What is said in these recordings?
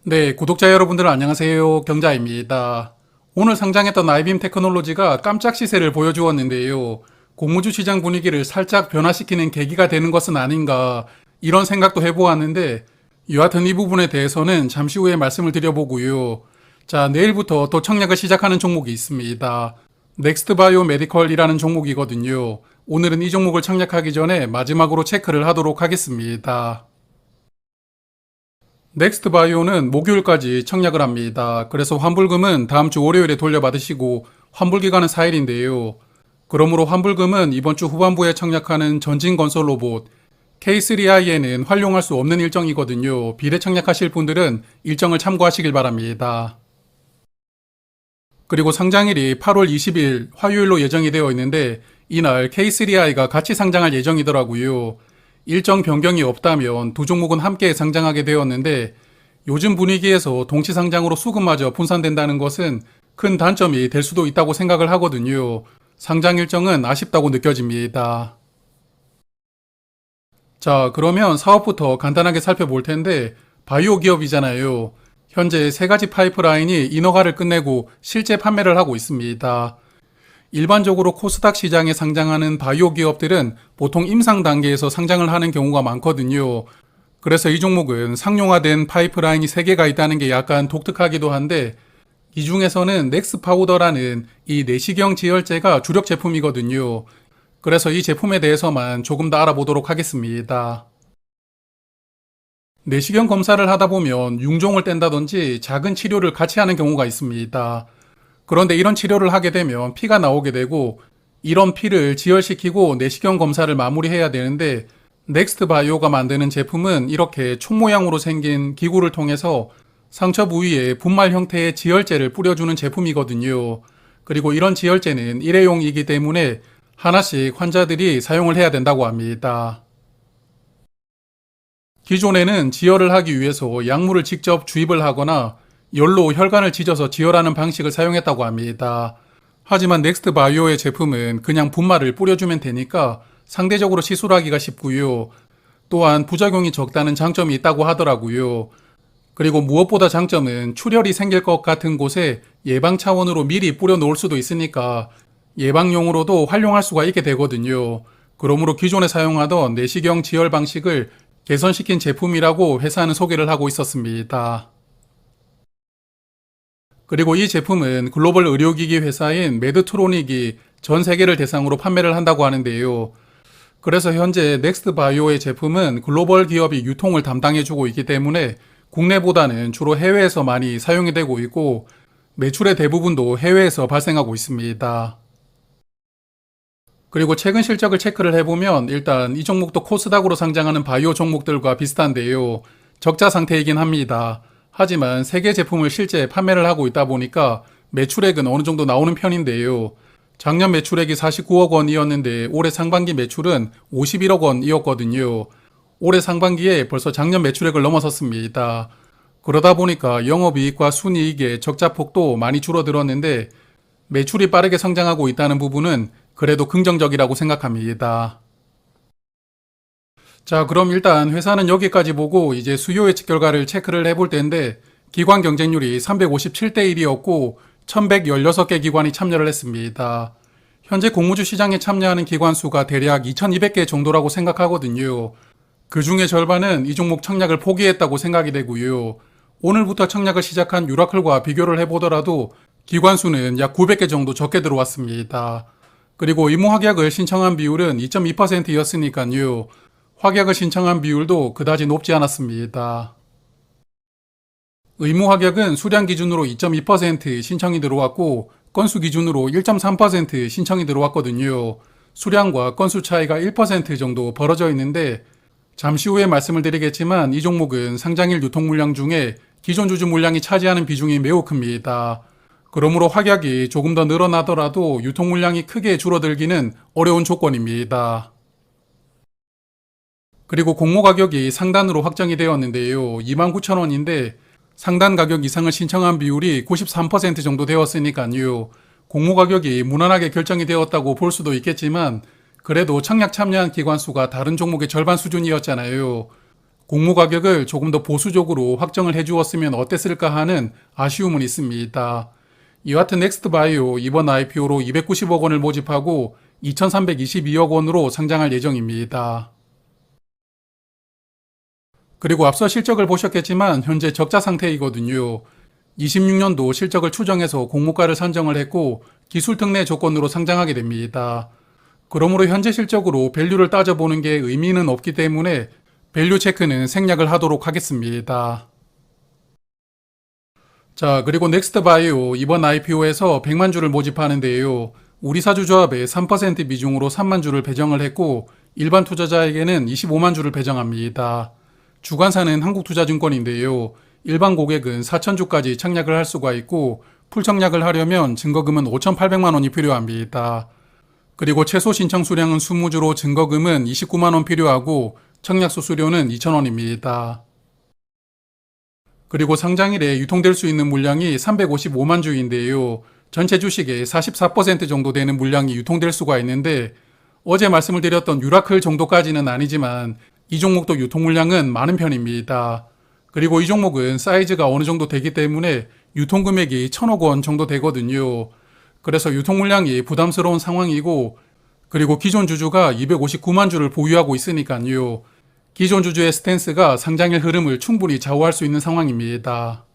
네, 구독자 여러분들 안녕하세요. 경자입니다. 오늘 상장했던 아이빔 테크놀로지가 깜짝 시세를 보여주었는데요. 공무주 시장 분위기를 살짝 변화시키는 계기가 되는 것은 아닌가 이런 생각도 해보았는데 여하튼 이 부분에 대해서는 잠시 후에 말씀을 드려보고요. 자, 내일부터 또 청약을 시작하는 종목이 있습니다. 넥스트 바이오 메디컬이라는 종목이거든요. 오늘은 이 종목을 청약하기 전에 마지막으로 체크를 하도록 하겠습니다. 넥스트 바이오는 목요일까지 청약을 합니다. 그래서 환불금은 다음 주 월요일에 돌려받으시고 환불 기간은 4일인데요. 그러므로 환불금은 이번 주 후반부에 청약하는 전진 건설 로봇 K3I에는 활용할 수 없는 일정이거든요. 비례 청약하실 분들은 일정을 참고하시길 바랍니다. 그리고 상장일이 8월 20일 화요일로 예정이 되어 있는데 이날 K3I가 같이 상장할 예정이더라고요. 일정 변경이 없다면 두 종목은 함께 상장하게 되었는데 요즘 분위기에서 동시 상장으로 수급마저 분산된다는 것은 큰 단점이 될 수도 있다고 생각을 하거든요. 상장 일정은 아쉽다고 느껴집니다. 자, 그러면 사업부터 간단하게 살펴볼 텐데 바이오 기업이잖아요. 현재 세 가지 파이프라인이 인허가를 끝내고 실제 판매를 하고 있습니다. 일반적으로 코스닥 시장에 상장하는 바이오 기업들은 보통 임상 단계에서 상장을 하는 경우가 많거든요. 그래서 이 종목은 상용화된 파이프라인이 3개가 있다는 게 약간 독특하기도 한데 이 중에서는 넥스 파우더라는 이 내시경 지혈제가 주력 제품이거든요. 그래서 이 제품에 대해서만 조금 더 알아보도록 하겠습니다. 내시경 검사를 하다 보면 융종을 뗀다든지 작은 치료를 같이 하는 경우가 있습니다. 그런데 이런 치료를 하게 되면 피가 나오게 되고 이런 피를 지혈시키고 내시경 검사를 마무리해야 되는데 넥스트 바이오가 만드는 제품은 이렇게 총 모양으로 생긴 기구를 통해서 상처 부위에 분말 형태의 지혈제를 뿌려주는 제품이거든요. 그리고 이런 지혈제는 일회용이기 때문에 하나씩 환자들이 사용을 해야 된다고 합니다. 기존에는 지혈을 하기 위해서 약물을 직접 주입을 하거나 열로 혈관을 찢어서 지혈하는 방식을 사용했다고 합니다. 하지만 넥스트 바이오의 제품은 그냥 분말을 뿌려주면 되니까 상대적으로 시술하기가 쉽고요. 또한 부작용이 적다는 장점이 있다고 하더라고요. 그리고 무엇보다 장점은 출혈이 생길 것 같은 곳에 예방 차원으로 미리 뿌려 놓을 수도 있으니까 예방용으로도 활용할 수가 있게 되거든요. 그러므로 기존에 사용하던 내시경 지혈 방식을 개선시킨 제품이라고 회사는 소개를 하고 있었습니다. 그리고 이 제품은 글로벌 의료기기 회사인 메드트로닉이 전 세계를 대상으로 판매를 한다고 하는데요. 그래서 현재 넥스트 바이오의 제품은 글로벌 기업이 유통을 담당해주고 있기 때문에 국내보다는 주로 해외에서 많이 사용이 되고 있고 매출의 대부분도 해외에서 발생하고 있습니다. 그리고 최근 실적을 체크를 해보면 일단 이 종목도 코스닥으로 상장하는 바이오 종목들과 비슷한데요. 적자 상태이긴 합니다. 하지만 세 개 제품을 실제 판매를 하고 있다 보니까 매출액은 어느 정도 나오는 편인데요. 작년 매출액이 49억 원이었는데 올해 상반기 매출은 51억 원이었거든요. 올해 상반기에 벌써 작년 매출액을 넘어섰습니다. 그러다 보니까 영업이익과 순이익의 적자폭도 많이 줄어들었는데 매출이 빠르게 성장하고 있다는 부분은 그래도 긍정적이라고 생각합니다. 자, 그럼 일단 회사는 여기까지 보고 이제 수요 예측 결과를 체크를 해볼 텐데 기관 경쟁률이 357대 1이었고 1116개 기관이 참여를 했습니다. 현재 공모주 시장에 참여하는 기관 수가 대략 2200개 정도라고 생각하거든요. 그 중에 절반은 이 종목 청약을 포기했다고 생각이 되고요. 오늘부터 청약을 시작한 유라클과 비교를 해보더라도 기관 수는 약 900개 정도 적게 들어왔습니다. 그리고 임무 확약을 신청한 비율은 2.2%였으니까요. 확약을 신청한 비율도 그다지 높지 않았습니다. 의무 확약은 수량 기준으로 2.2% 신청이 들어왔고 건수 기준으로 1.3% 신청이 들어왔거든요. 수량과 건수 차이가 1% 정도 벌어져 있는데 잠시 후에 말씀을 드리겠지만 이 종목은 상장일 유통 물량 중에 기존 주주 물량이 차지하는 비중이 매우 큽니다. 그러므로 확약이 조금 더 늘어나더라도 유통 물량이 크게 줄어들기는 어려운 조건입니다. 그리고 공모 가격이 상단으로 확정이 되었는데요. 29,000원인데 상단 가격 이상을 신청한 비율이 93% 정도 되었으니까요. 공모 가격이 무난하게 결정이 되었다고 볼 수도 있겠지만 그래도 청약 참여한 기관 수가 다른 종목의 절반 수준이었잖아요. 공모 가격을 조금 더 보수적으로 확정을 해주었으면 어땠을까 하는 아쉬움은 있습니다. 이와 같은 넥스트바이오 이번 IPO로 290억 원을 모집하고 2,322억 원으로 상장할 예정입니다. 그리고 앞서 실적을 보셨겠지만 현재 적자 상태이거든요. 26년도 실적을 추정해서 공모가를 산정을 했고 기술 특례 조건으로 상장하게 됩니다. 그러므로 현재 실적으로 밸류를 따져보는 게 의미는 없기 때문에 밸류 체크는 생략을 하도록 하겠습니다. 자, 그리고 넥스트바이오 이번 IPO에서 100만 주를 모집하는데요. 우리사주조합에 3% 비중으로 3만 주를 배정을 했고 일반 투자자에게는 25만 주를 배정합니다. 주관사는 한국투자증권인데요. 일반 고객은 4,000주까지 청약을 할 수가 있고 풀청약을 하려면 증거금은 5,800만 원이 필요합니다. 그리고 최소 신청 수량은 20주로 증거금은 29만 원 필요하고 청약 수수료는 2,000원입니다. 그리고 상장일에 유통될 수 있는 물량이 355만 주인데요. 전체 주식의 44% 정도 되는 물량이 유통될 수가 있는데 어제 말씀을 드렸던 유라클 정도까지는 아니지만 이 종목도 유통 물량은 많은 편입니다. 그리고 이 종목은 사이즈가 어느 정도 되기 때문에 유통 금액이 1,000억 원 정도 되거든요. 그래서 유통 물량이 부담스러운 상황이고 그리고 기존 주주가 259만 주를 보유하고 있으니까요. 기존 주주의 스탠스가 상장일 흐름을 충분히 좌우할 수 있는 상황입니다.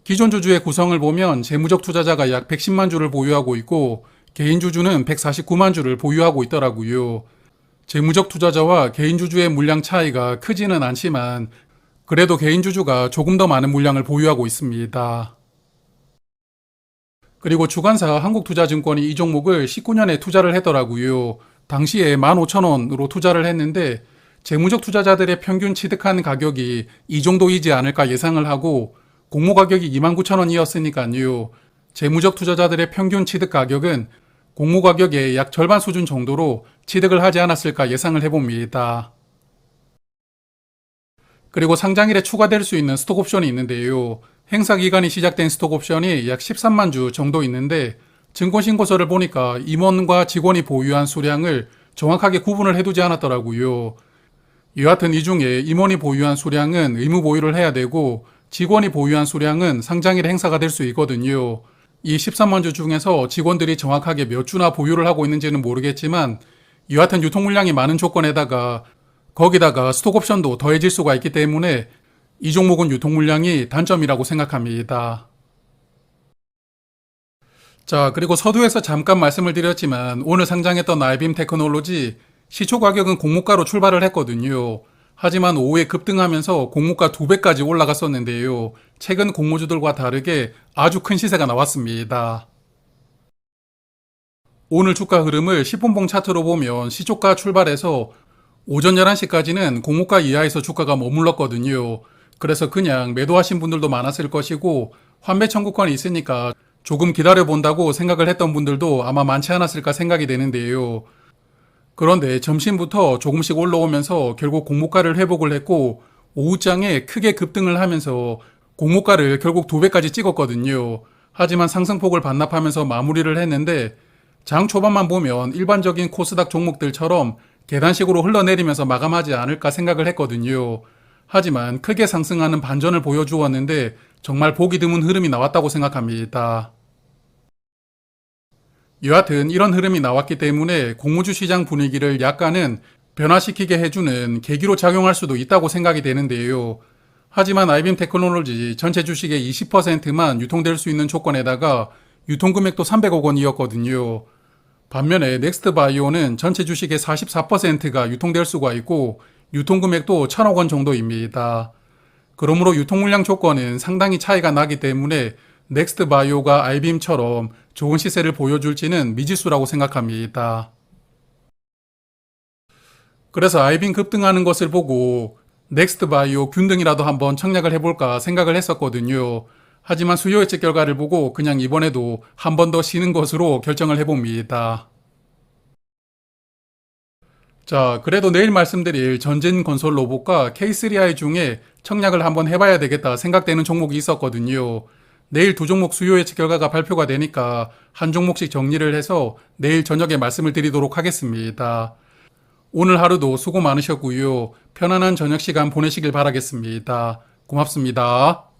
기존 주주의 구성을 보면 재무적 투자자가 약 110만 주를 보유하고 있고 개인 주주는 149만 주를 보유하고 있더라고요. 재무적 투자자와 개인 주주의 물량 차이가 크지는 않지만 그래도 개인 주주가 조금 더 많은 물량을 보유하고 있습니다. 그리고 주관사 한국투자증권이 이 종목을 19년에 투자를 했더라고요. 당시에 15,000원으로 투자를 했는데 재무적 투자자들의 평균 취득한 가격이 이 정도이지 않을까 예상을 하고 공모 가격이 29,000원이었으니까요. 재무적 투자자들의 평균 취득 가격은 공모 가격의 약 절반 수준 정도로 취득을 하지 않았을까 예상을 해봅니다. 그리고 상장일에 추가될 수 있는 스톡옵션이 있는데요. 행사 기간이 시작된 스톡옵션이 약 13만 주 정도 있는데 증권신고서를 보니까 임원과 직원이 보유한 수량을 정확하게 구분을 해두지 않았더라고요. 여하튼 이 중에 임원이 보유한 수량은 의무 보유를 해야 되고 직원이 보유한 수량은 상장일에 행사가 될 수 있거든요. 이 13만 주 중에서 직원들이 정확하게 몇 주나 보유를 하고 있는지는 모르겠지만 여하튼 유통 물량이 많은 조건에다가 거기다가 스톡옵션도 더해질 수가 있기 때문에 이 종목은 유통 물량이 단점이라고 생각합니다. 자, 그리고 서두에서 잠깐 말씀을 드렸지만 오늘 상장했던 알빔 테크놀로지 시초 가격은 공모가로 출발을 했거든요. 하지만 오후에 급등하면서 공모가 2배까지 올라갔었는데요. 최근 공모주들과 다르게 아주 큰 시세가 나왔습니다. 오늘 주가 흐름을 10분봉 차트로 보면 시초가 출발해서 오전 11시까지는 공모가 이하에서 주가가 머물렀거든요. 그래서 그냥 매도하신 분들도 많았을 것이고 환매 청구권이 있으니까 조금 기다려본다고 생각을 했던 분들도 아마 많지 않았을까 생각이 되는데요. 그런데 점심부터 조금씩 올라오면서 결국 공모가를 회복을 했고 오후장에 크게 급등을 하면서 공모가를 결국 2배까지 찍었거든요. 하지만 상승폭을 반납하면서 마무리를 했는데 장 초반만 보면 일반적인 코스닥 종목들처럼 계단식으로 흘러내리면서 마감하지 않을까 생각을 했거든요. 하지만 크게 상승하는 반전을 보여주었는데 정말 보기 드문 흐름이 나왔다고 생각합니다. 여하튼 이런 흐름이 나왔기 때문에 공모주 시장 분위기를 약간은 변화시키게 해주는 계기로 작용할 수도 있다고 생각이 되는데요. 하지만 알빔 테크놀로지 전체 주식의 20%만 유통될 수 있는 조건에다가 유통금액도 300억 원이었거든요. 반면에 넥스트바이오는 전체 주식의 44%가 유통될 수가 있고 유통금액도 1,000억 원 정도입니다. 그러므로 유통물량 조건은 상당히 차이가 나기 때문에 넥스트바이오가 알빔처럼 좋은 시세를 보여줄지는 미지수라고 생각합니다. 그래서 알빔 급등하는 것을 보고 넥스트바이오 균등이라도 한번 청약을 해볼까 생각을 했었거든요. 하지만 수요 예측 결과를 보고 그냥 이번에도 한 번 더 쉬는 것으로 결정을 해봅니다. 자, 그래도 내일 말씀드릴 전진건설 로봇과 K3i 중에 청약을 한번 해봐야 되겠다 생각되는 종목이 있었거든요. 내일 두 종목 수요 예측 결과가 발표가 되니까 한 종목씩 정리를 해서 내일 저녁에 말씀을 드리도록 하겠습니다. 오늘 하루도 수고 많으셨고요. 편안한 저녁 시간 보내시길 바라겠습니다. 고맙습니다.